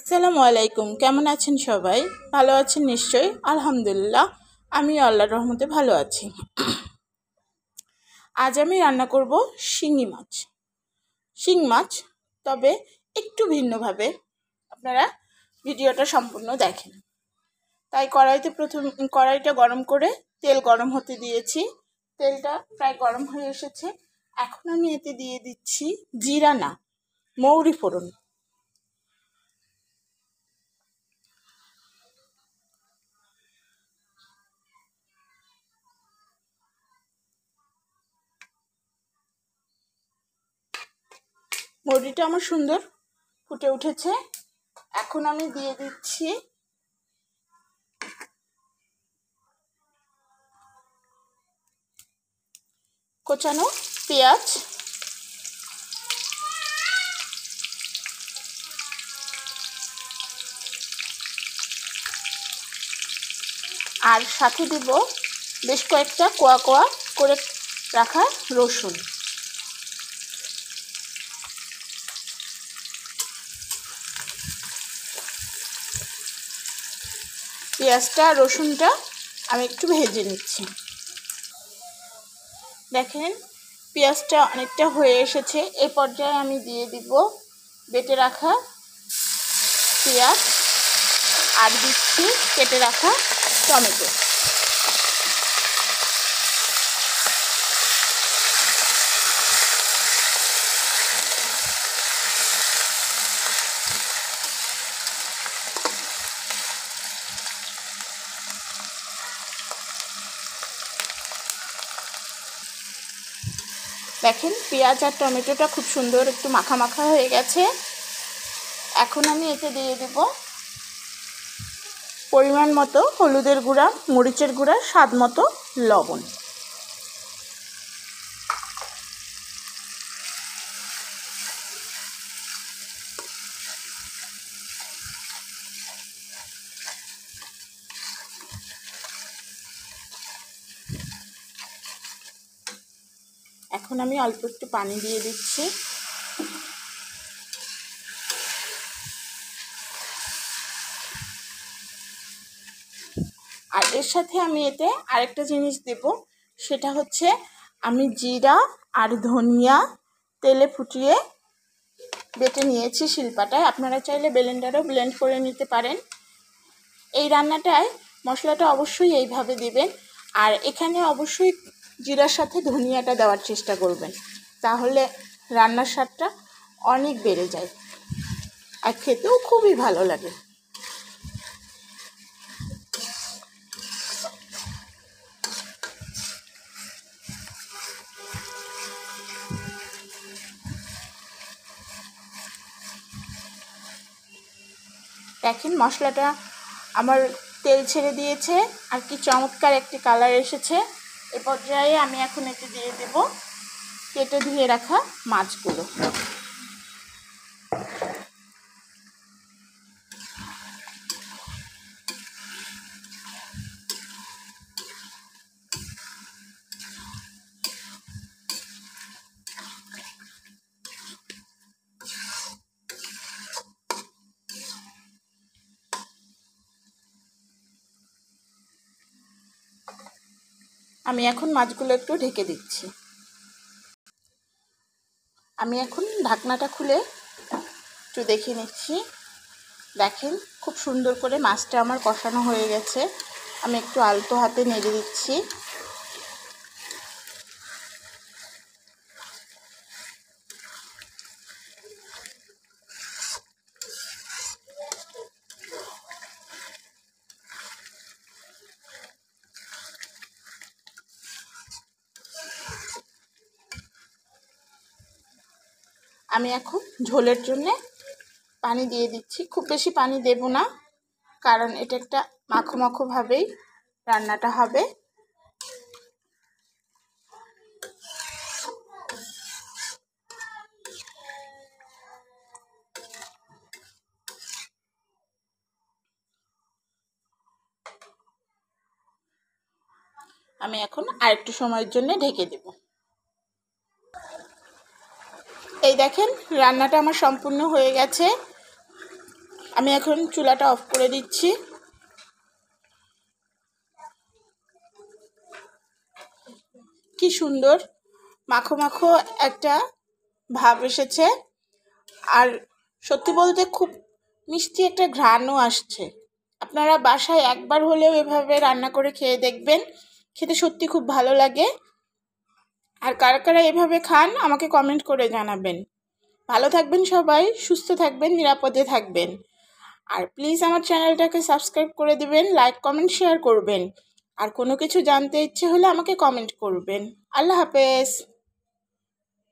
আসসালামু আলাইকুম। কেমন আছেন সবাই? ভালো আছেন নিশ্চয়ই? আলহামদুলিল্লাহ, আমি আল্লাহর রহমতে ভালো আছি। আজ আমি রান্না করব শিঙি মাছ। শিং মাছ, তবে একটু ভিন্নভাবে। আপনারা ভিডিওটা সম্পূর্ণ দেখেন। তাই কড়াইটা গরম করে তেল গরম হতে দিয়েছি। তেলটা প্রায় গরম হয়ে এসেছে। এখন আমি এতে দিয়ে দিচ্ছি জিরা না, মৌরি ফোড়ন। মৌরিটা আমার সুন্দর ফুটে উঠেছে। এখন আমি দিয়ে দিচ্ছি কোচানো পেঁয়াজ, আর সাথে দিব বেশ কয়েকটা কোয়া কোয়া করে রাখা রসুন। পেঁয়াজটা রসুনটা আমি একটু ভেজে নিচ্ছি। দেখেন পেঁয়াজটা অনেকটা হয়ে এসেছে। এই পর্যায়ে আমি দিয়ে দিব বেটে রাখা পেঁয়াজ আর দিচ্ছি কেটে রাখা টমেটো। দেখেন পেঁয়াজ আর টমেটোটা খুব সুন্দর একটু মাখা মাখা হয়ে গেছে। এখন আমি এতে দিয়ে দেব পরিমাণ মতো হলুদের গুঁড়া, মরিচের গুঁড়া, স্বাদ মতো লবণ। এখন আমি অল্প একটু পানি দিয়ে দিচ্ছি। আর এর সাথে আমি এতে আরেকটা জিনিস দেব, সেটা হচ্ছে আমি জিরা আর ধনিয়া তেলে ফুটিয়ে বেটে নিয়েছি শিলপাটায়। আপনারা চাইলে ব্লেন্ডারেও ব্লেন্ড করে নিতে পারেন। এই রান্নাটায় মশলাটা অবশ্যই এইভাবে দিবেন। আর এখানে অবশ্যই জিরার সাথে ধনিয়াটা দেওয়ার চেষ্টা করবেন, তাহলে রান্নার স্বাদটা অনেক বেড়ে যায় আর খেতেও খুবই ভালো লাগে। দেখেন মশলাটা আমার তেল ছেড়ে দিয়েছে আর কি চমৎকার একটি কালার এসেছে। এ পর্যায়ে আমি এখন এতে দিয়ে দেব কেটে ধুয়ে রাখা মাছগুলো। আমি এখন মাছগুলো একটু ঢেকে দিচ্ছি। আমি এখন ঢাকনাটা খুলে একটু দেখে নিচ্ছি। দেখেন খুব সুন্দর করে মাছটা আমার কষানো হয়ে গেছে। আমি একটু আলতো হাতে নেড়ে দিচ্ছি। আমি এখন ঝোলের জন্যে পানি দিয়ে দিচ্ছি। খুব বেশি পানি দেব না, কারণ এটা একটা মাখো মাখো ভাবেই রান্নাটা হবে। আমি এখন আরেকটু সময়ের জন্য ঢেকে দেব। এই দেখেন রান্নাটা আমার সম্পূর্ণ হয়ে গেছে। আমি এখন চুলাটা অফ করে দিচ্ছি। কি সুন্দর মাখো মাখো একটা ভাব এসেছে, আর সত্যি বলতে খুব মিষ্টি একটা ঘ্রাণও আসছে। আপনারা বাসায় একবার হলেও এভাবে রান্না করে খেয়ে দেখবেন, খেতে সত্যি খুব ভালো লাগে। আর কারা কারা এভাবে খান আমাকে কমেন্ট করে জানাবেন। ভালো থাকবেন সবাই, সুস্থ থাকবেন, নিরাপদে থাকবেন। আর প্লিজ আমার চ্যানেলটাকে সাবস্ক্রাইব করে দিবেন, লাইক কমেন্ট শেয়ার করবেন। আর কোনো কিছু জানতে ইচ্ছে হলে আমাকে কমেন্ট করবেন। আল্লাহ হাফেজ।